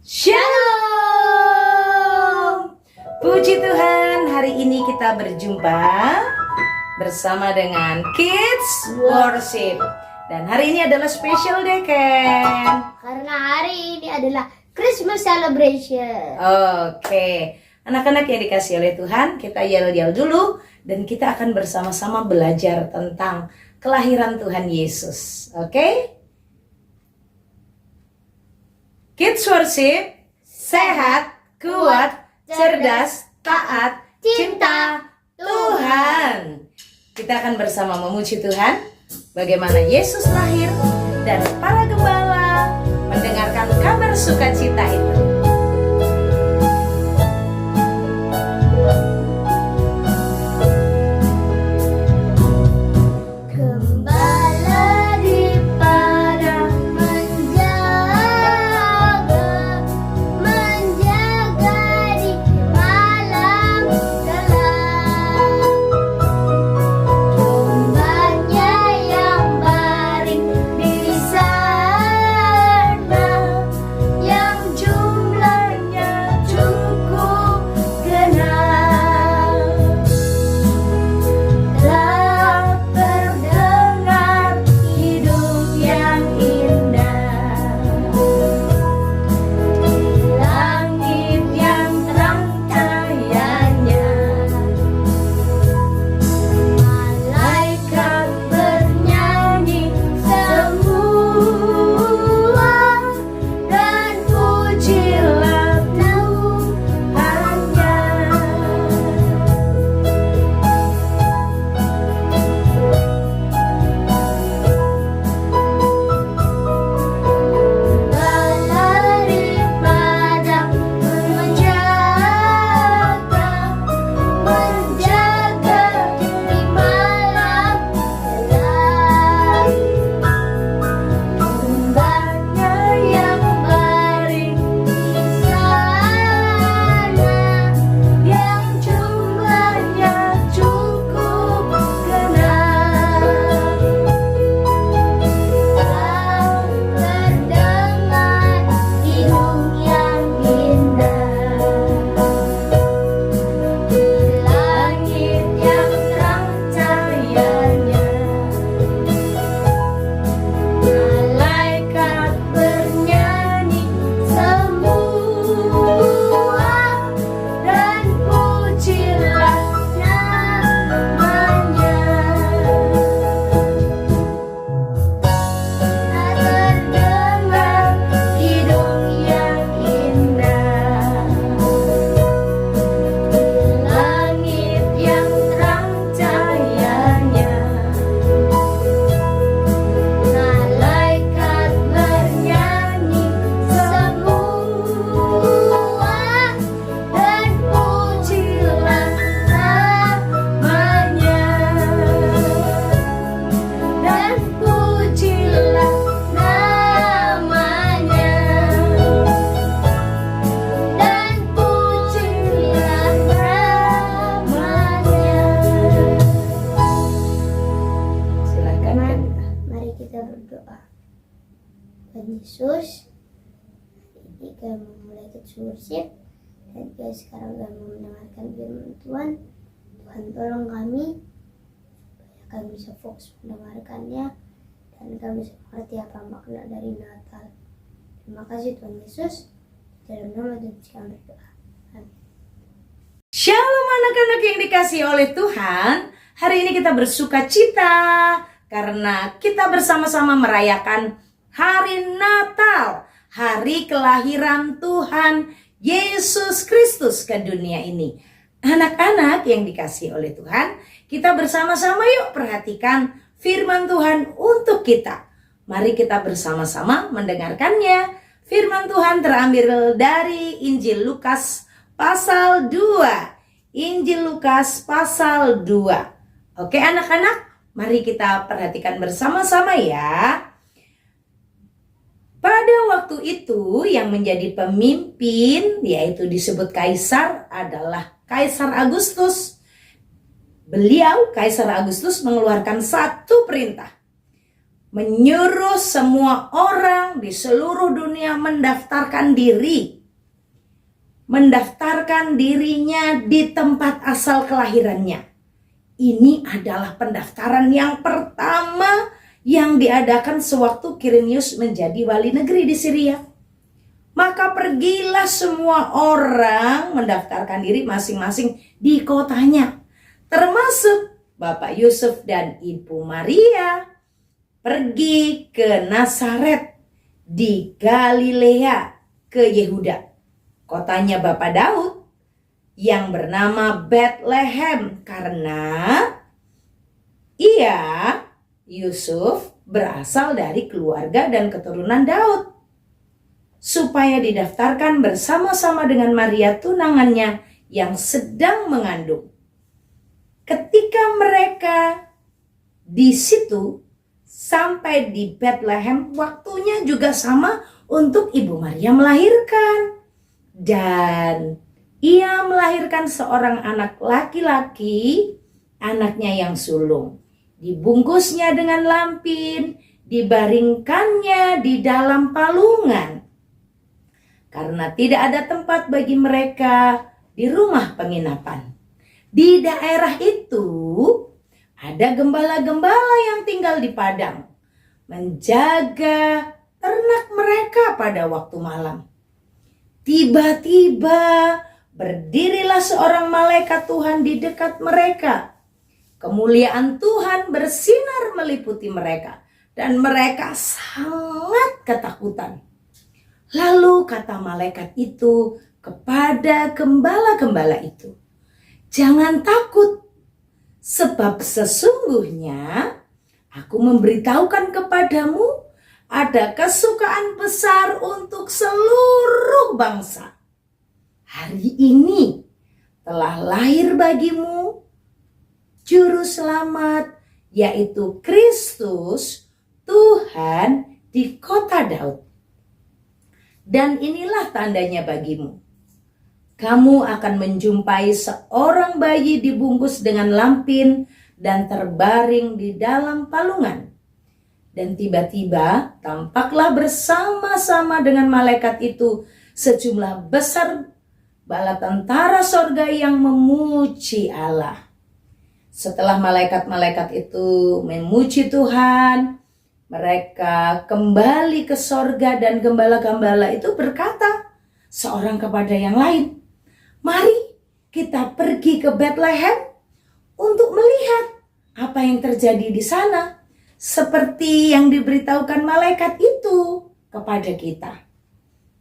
Shalom. Puji Tuhan, hari ini kita berjumpa bersama dengan Kids Worship. Dan hari ini adalah special day, Ken. Karena hari ini adalah Christmas celebration. Oke, anak-anak yang dikasih oleh Tuhan, kita yel-yel dulu dan kita akan bersama-sama belajar tentang kelahiran Tuhan Yesus. Oke? Kids Worship, sehat, kuat, cerdas, taat, cinta Tuhan. Kita akan bersama memuji Tuhan, bagaimana Yesus lahir, dan para gembala mendengarkan kabar sukacita itu. Yesus, ini kami memulai Kids Worship dan kita sekarang akan mendengarkan firman Tuhan. Tuhan tolong kami supaya kami bisa fokus mendengarkannya dan kami bisa mengerti apa makna dari Natal. Terima kasih Tuhan Yesus, dalam nama Tuhan kami berdoa. Amin. Shalom anak-anak yang dikasih oleh Tuhan. Hari ini kita bersuka cita karena kita bersama-sama merayakan Hari Natal, hari kelahiran Tuhan Yesus Kristus ke dunia ini. Anak-anak yang dikasihi oleh Tuhan, kita bersama-sama yuk perhatikan firman Tuhan untuk kita. Mari kita bersama-sama mendengarkannya. Firman Tuhan terambil dari Injil Lukas pasal 2. Injil Lukas pasal 2. Oke anak-anak, mari kita perhatikan bersama-sama ya. Pada waktu itu yang menjadi pemimpin, yaitu disebut Kaisar, adalah Kaisar Agustus. Beliau, Kaisar Agustus, mengeluarkan satu perintah. Menyuruh semua orang di seluruh dunia mendaftarkan diri mendaftarkan dirinya di tempat asal kelahirannya. Ini adalah pendaftaran yang pertama yang diadakan sewaktu Quirinius menjadi wali negeri di Syria. Maka pergilah semua orang mendaftarkan diri masing-masing di kotanya, termasuk Bapak Yusuf dan Ibu Maria, pergi ke Nazaret di Galilea ke Yehuda, kotanya Bapak Daud yang bernama Bethlehem, karena Yusuf berasal dari keluarga dan keturunan Daud, supaya didaftarkan bersama-sama dengan Maria tunangannya yang sedang mengandung. Ketika mereka di situ sampai di Bethlehem, waktunya juga sama untuk Ibu Maria melahirkan. Dan ia melahirkan seorang anak laki-laki, anaknya yang sulung. Dibungkusnya dengan lampin, dibaringkannya di dalam palungan. Karena tidak ada tempat bagi mereka di rumah penginapan. Di daerah itu ada gembala-gembala yang tinggal di padang, menjaga ternak mereka pada waktu malam. Tiba-tiba berdirilah seorang malaikat Tuhan di dekat mereka. Kemuliaan Tuhan bersinar meliputi mereka, dan mereka sangat ketakutan. Lalu kata malaikat itu kepada gembala-gembala itu, "Jangan takut, sebab sesungguhnya aku memberitahukan kepadamu ada kesukaan besar untuk seluruh bangsa. Hari ini telah lahir bagimu Juru Selamat, yaitu Kristus Tuhan di kota Daud. Dan inilah tandanya bagimu. Kamu akan menjumpai seorang bayi dibungkus dengan lampin dan terbaring di dalam palungan." Dan tiba-tiba tampaklah bersama-sama dengan malaikat itu sejumlah besar bala tentara sorga yang memuji Allah. Setelah malaikat-malaikat itu memuji Tuhan, mereka kembali ke sorga, dan gembala-gembala itu berkata seorang kepada yang lain, "Mari kita pergi ke Bethlehem untuk melihat apa yang terjadi di sana, seperti yang diberitahukan malaikat itu kepada kita."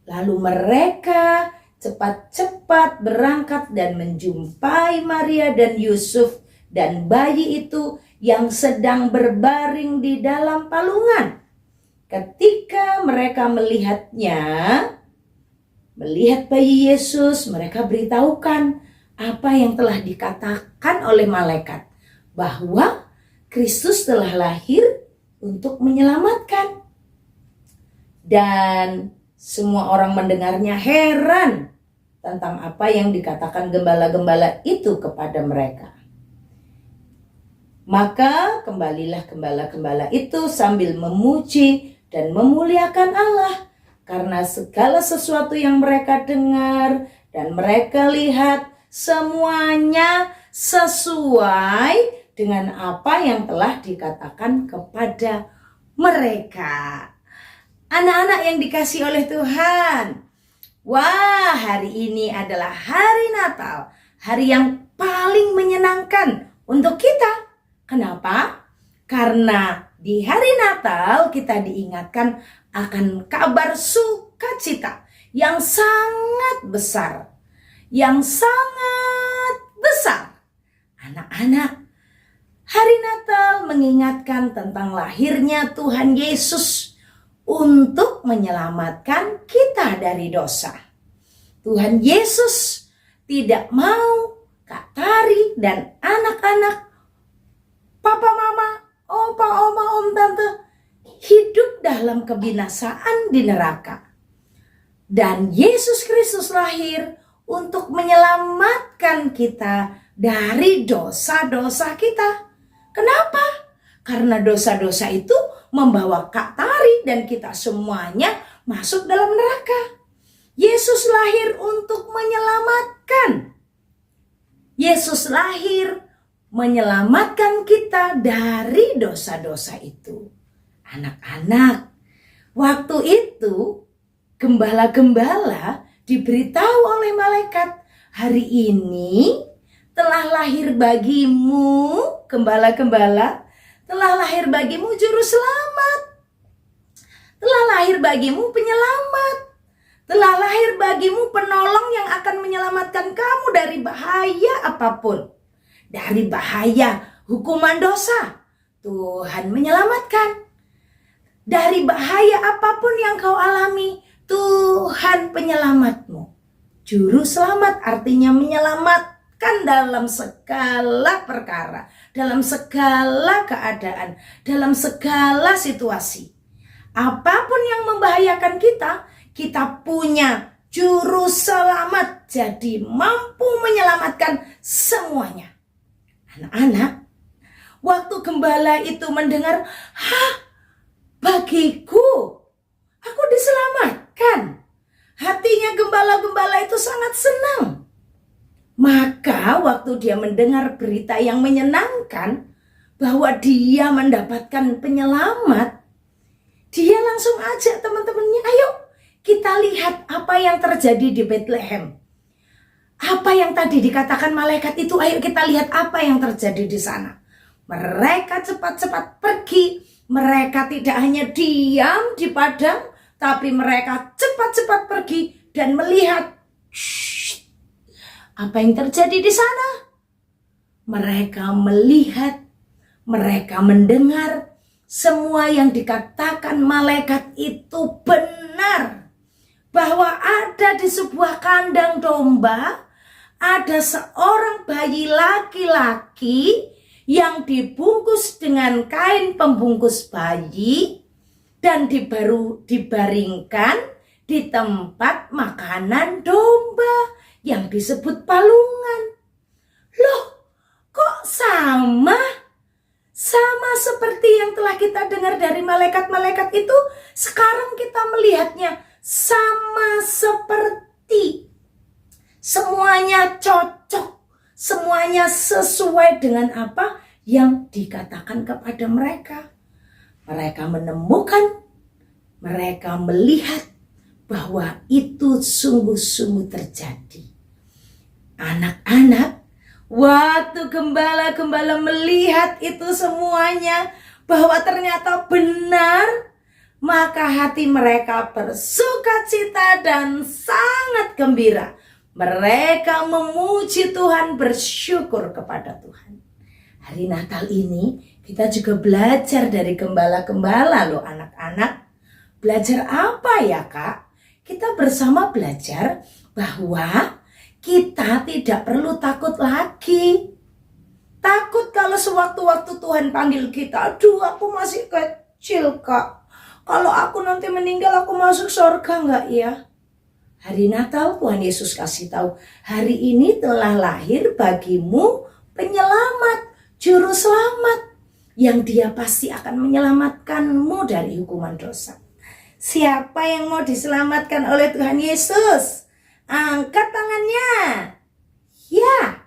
Lalu mereka cepat-cepat berangkat dan menjumpai Maria dan Yusuf dan bayi itu yang sedang berbaring di dalam palungan. Ketika mereka melihat bayi Yesus, mereka beritahukan apa yang telah dikatakan oleh malaikat, bahwa Kristus telah lahir untuk menyelamatkan. Dan semua orang mendengarnya heran tentang apa yang dikatakan gembala-gembala itu kepada mereka. Maka kembalilah gembala-gembala itu sambil memuji dan memuliakan Allah, karena segala sesuatu yang mereka dengar dan mereka lihat semuanya sesuai dengan apa yang telah dikatakan kepada mereka. Anak-anak yang dikasihi oleh Tuhan, wah, hari ini adalah hari Natal, hari yang paling menyenangkan untuk kita. Kenapa? Karena di hari Natal kita diingatkan akan kabar sukacita yang sangat besar. Yang sangat besar. Anak-anak, hari Natal mengingatkan tentang lahirnya Tuhan Yesus untuk menyelamatkan kita dari dosa. Tuhan Yesus tidak mau Kak Tari dan anak-anak, papa, mama, opa, oma, om, tante hidup dalam kebinasaan di neraka. Dan Yesus Kristus lahir untuk menyelamatkan kita dari dosa-dosa kita. Kenapa? Karena dosa-dosa itu membawa Kak Tari dan kita semuanya masuk dalam neraka. Yesus lahir untuk menyelamatkan. Yesus lahir menyelamatkan kita dari dosa-dosa itu. Anak-anak, waktu itu gembala-gembala diberitahu oleh malaikat, hari ini telah lahir bagimu, gembala-gembala, telah lahir bagimu juru selamat. Telah lahir bagimu penyelamat. Telah lahir bagimu penolong yang akan menyelamatkan kamu dari bahaya apapun. Dari bahaya hukuman dosa, Tuhan menyelamatkan. Dari bahaya apapun yang kau alami, Tuhan penyelamatmu. Juru selamat artinya menyelamatkan dalam segala perkara, dalam segala keadaan, dalam segala situasi. Apapun yang membahayakan kita, kita punya juru selamat, jadi mampu menyelamatkan semuanya. Anak-anak, waktu gembala itu mendengar, bagiku, aku diselamatkan. Hatinya gembala-gembala itu sangat senang. Maka waktu dia mendengar berita yang menyenangkan, bahwa dia mendapatkan penyelamat, dia langsung ajak teman-temannya, ayo kita lihat apa yang terjadi di Bethlehem. Apa yang tadi dikatakan malaikat itu, ayo kita lihat apa yang terjadi di sana. Mereka cepat-cepat pergi. Mereka tidak hanya diam di padang, tapi mereka cepat-cepat pergi dan melihat apa yang terjadi di sana. Mereka melihat, mereka mendengar, semua yang dikatakan malaikat itu benar. Bahwa ada di sebuah kandang domba, ada seorang bayi laki-laki yang dibungkus dengan kain pembungkus bayi dan dibaringkan di tempat makanan domba yang disebut palungan. Loh, kok sama? Sama seperti yang telah kita dengar dari malaikat-malaikat itu, sekarang kita melihatnya sama seperti. Semuanya cocok, semuanya sesuai dengan apa yang dikatakan kepada mereka. Mereka menemukan, mereka melihat bahwa itu sungguh-sungguh terjadi. Anak-anak, waktu gembala-gembala melihat itu semuanya, bahwa ternyata benar, maka hati mereka bersukacita dan sangat gembira. Mereka memuji Tuhan, bersyukur kepada Tuhan. Hari Natal ini kita juga belajar dari gembala-gembala loh anak-anak. Belajar apa ya Kak? Kita bersama belajar bahwa kita tidak perlu takut lagi. Takut kalau sewaktu-waktu Tuhan panggil kita, aduh aku masih kecil Kak. Kalau aku nanti meninggal aku masuk surga enggak ya? Hari Natal Tuhan Yesus kasih tahu, hari ini telah lahir bagimu penyelamat, juru selamat, yang dia pasti akan menyelamatkanmu dari hukuman dosa. Siapa yang mau diselamatkan oleh Tuhan Yesus? Angkat tangannya. Ya,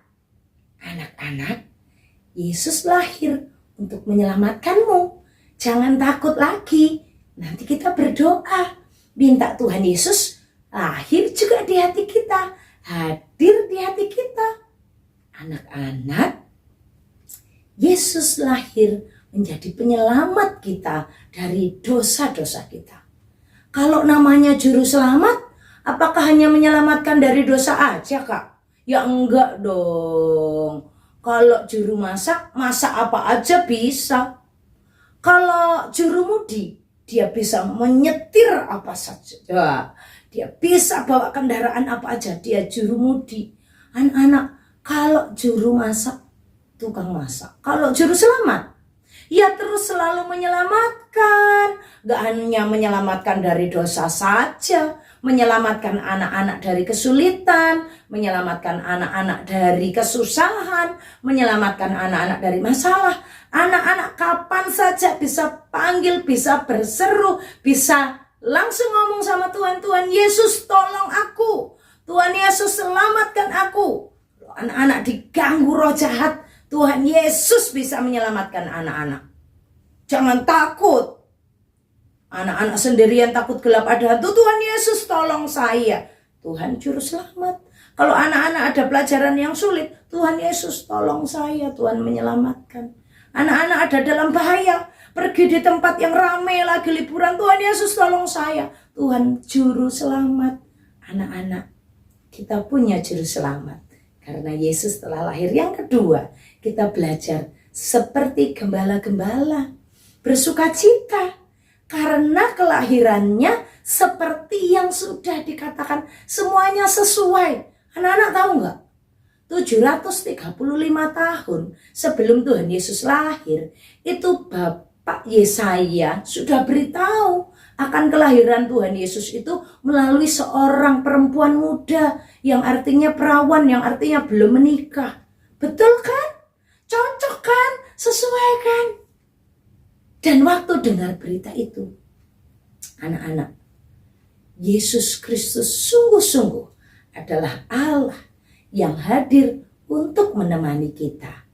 anak-anak, Yesus lahir untuk menyelamatkanmu. Jangan takut lagi. Nanti kita berdoa, minta Tuhan Yesus lahir juga di hati kita, hadir di hati kita. Anak-anak, Yesus lahir menjadi penyelamat kita dari dosa-dosa kita. Kalau namanya juru selamat, apakah hanya menyelamatkan dari dosa aja Kak? Ya enggak dong. Kalau juru masak, masak apa aja bisa. Kalau juru mudi, dia bisa menyetir apa saja. Dia bisa bawa kendaraan apa aja, dia juru mudi. Anak-anak, kalau juru masak, tukang masak. Kalau juru selamat, ya terus selalu menyelamatkan. Gak hanya menyelamatkan dari dosa saja, menyelamatkan anak-anak dari kesulitan, menyelamatkan anak-anak dari kesusahan, menyelamatkan anak-anak dari masalah. Anak-anak kapan saja bisa panggil, bisa berseru, bisa langsung ngomong sama Tuhan, Tuhan Yesus tolong aku. Tuhan Yesus anak-anak diganggu roh jahat, Tuhan Yesus bisa menyelamatkan anak-anak. Jangan takut. Anak-anak sendirian takut gelap ada hantu, Tuhan Yesus tolong saya. Tuhan juru selamat. Kalau anak-anak ada pelajaran yang sulit, Tuhan Yesus tolong saya, Tuhan menyelamatkan. Anak-anak ada dalam bahaya, pergi di tempat yang ramai lagi liburan, Tuhan Yesus tolong saya. Tuhan juru selamat. Anak-anak, kita punya juru selamat. Karena Yesus telah lahir yang kedua, kita belajar seperti gembala-gembala. Bersukacita. Karena kelahirannya seperti yang sudah dikatakan, semuanya sesuai. Anak-anak tahu nggak? 735 tahun sebelum Tuhan Yesus lahir, itu Bapak Yesaya sudah beritahu akan kelahiran Tuhan Yesus itu melalui seorang perempuan muda, yang artinya perawan, yang artinya belum menikah. Betul kan? Cocok kan? Sesuai kan? Dan waktu dengar berita itu, anak-anak, Yesus Kristus sungguh-sungguh adalah Allah yang hadir untuk menemani kita.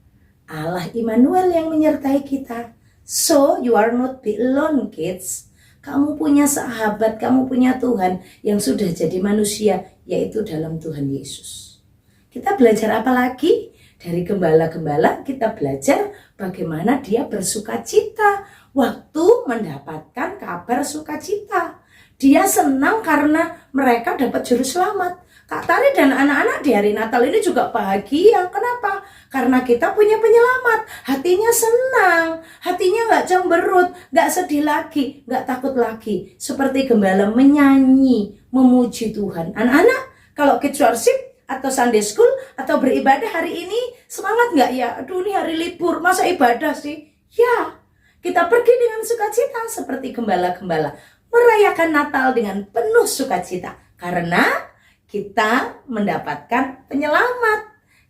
Allah Immanuel yang menyertai kita. So you are not be alone, kids. Kamu punya sahabat, kamu punya Tuhan yang sudah jadi manusia, yaitu dalam Tuhan Yesus. Kita belajar apa lagi? Dari gembala-gembala kita belajar bagaimana dia bersukacita waktu mendapatkan kabar sukacita. Dia senang karena mereka dapat juru selamat. Kak Tari dan anak-anak di hari Natal ini juga bahagia. Kenapa? Karena kita punya penyelamat. Hatinya senang, hatinya gak cemberut, gak sedih lagi, gak takut lagi. Seperti gembala menyanyi, memuji Tuhan. Anak-anak, kalau kids worship atau Sunday school atau beribadah hari ini, semangat gak ya? Aduh, ini hari libur, masa ibadah sih? Ya, kita pergi dengan sukacita seperti gembala-gembala. Merayakan Natal dengan penuh sukacita. Karena kita mendapatkan penyelamat.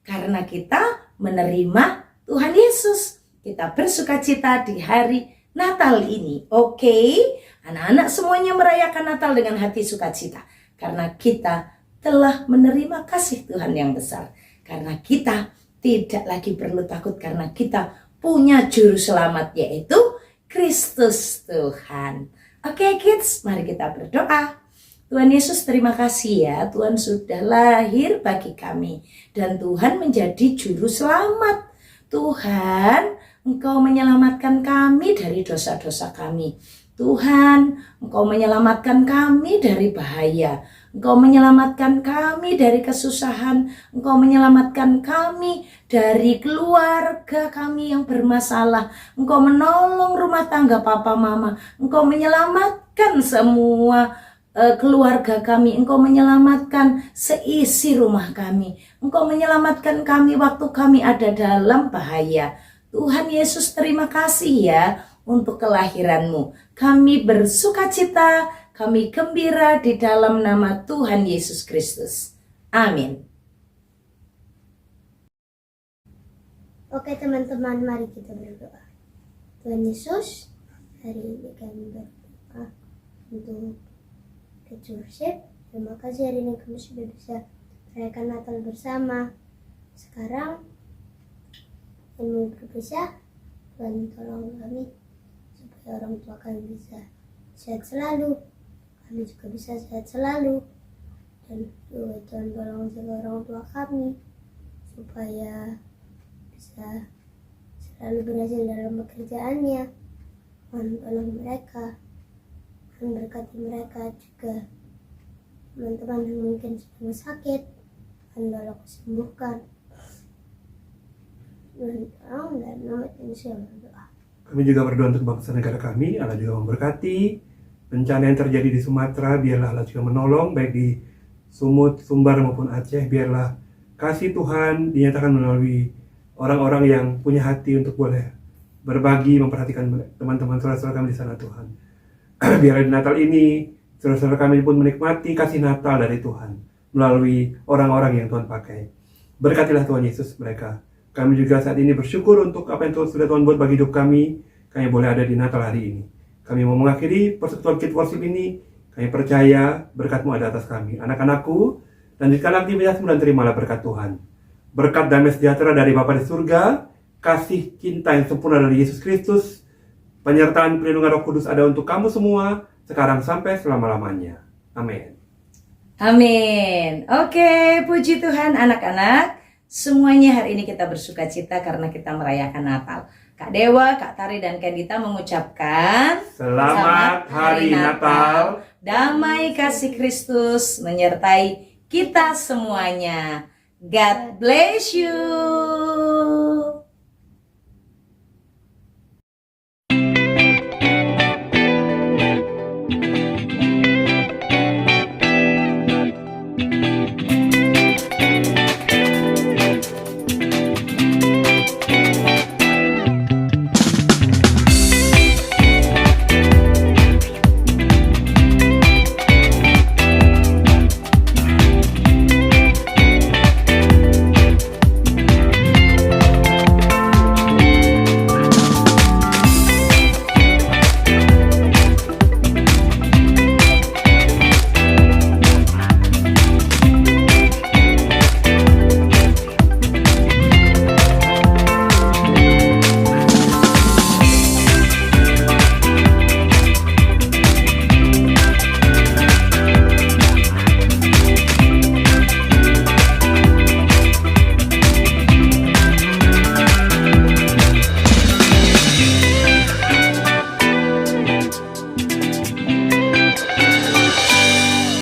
Karena kita menerima Tuhan Yesus. Kita bersukacita di hari Natal ini. Oke? Anak-anak semuanya merayakan Natal dengan hati sukacita. Karena kita telah menerima kasih Tuhan yang besar. Karena kita tidak lagi perlu takut. Karena kita punya juru selamat, yaitu Kristus Tuhan. Oke kids, mari kita berdoa. Tuhan Yesus, terima kasih ya, Tuhan sudah lahir bagi kami. Dan Tuhan menjadi juru selamat. Tuhan, Engkau menyelamatkan kami dari dosa-dosa kami. Tuhan, Engkau menyelamatkan kami dari bahaya. Engkau menyelamatkan kami dari kesusahan. Engkau menyelamatkan kami dari keluarga kami yang bermasalah. Engkau menolong rumah tangga papa mama. Engkau menyelamatkan semua keluarga kami. Engkau menyelamatkan seisi rumah kami. Engkau menyelamatkan kami waktu kami ada dalam bahaya. Tuhan Yesus, terima kasih ya untuk kelahiran-Mu. Kami bersukacita, kami gembira di dalam nama Tuhan Yesus Kristus. Amin. Oke teman-teman, mari kita berdoa. Tuhan Yesus, hari ini kami berdoa untuk Kids Worship. Terima kasih hari ini kami sudah bisa merayakan Natal bersama. Sekarang kami berpisah. Tuhan tolong kami supaya orang tua kami bisa sehat selalu, kami juga bisa sehat selalu. Dan juga Tuhan tolong jaga orang tua kami supaya bisa selalu berhasil dalam pekerjaannya. Tuhan tolong mereka, Tuhan berkati mereka juga. Teman-teman yang mungkin sedang sakit, Tuhan tolong sembuhkan. Tuhan tolong dan nama Yesus berdoa. Kami juga berdoa untuk bangsa negara kami. Allah juga memberkati. Bencana yang terjadi di Sumatera, biarlah Allah juga menolong, baik di Sumut, Sumbar maupun Aceh. Biarlah kasih Tuhan dinyatakan melalui orang-orang yang punya hati untuk boleh berbagi, memperhatikan teman-teman saudara-saudara kami di sana, Tuhan. Biarlah di Natal ini saudara-saudara kami pun menikmati kasih Natal dari Tuhan melalui orang-orang yang Tuhan pakai. Berkatilah Tuhan Yesus mereka. Kami juga saat ini bersyukur untuk apa yang sudah Tuhan buat bagi hidup kami. Kami boleh ada di Natal hari ini. Kami mau mengakhiri persekutuan Kids Worship ini. Kami percaya berkat-Mu ada atas kami, anak-anakku, dan di segala aktivitasmu, dan terimalah berkat Tuhan. berkat damai sejahtera dari Bapa di surga, kasih cinta yang sempurna dari Yesus Kristus, penyertaan perlindungan Roh Kudus ada untuk kamu semua, sekarang sampai selama-lamanya. Amin. Amin. Oke, puji Tuhan anak-anak. Semuanya hari ini kita bersuka cita karena kita merayakan Natal. Kak Dewa, Kak Tari, dan Kak Dita mengucapkan Selamat Hari Natal. Damai kasih Kristus menyertai kita semuanya. God bless you.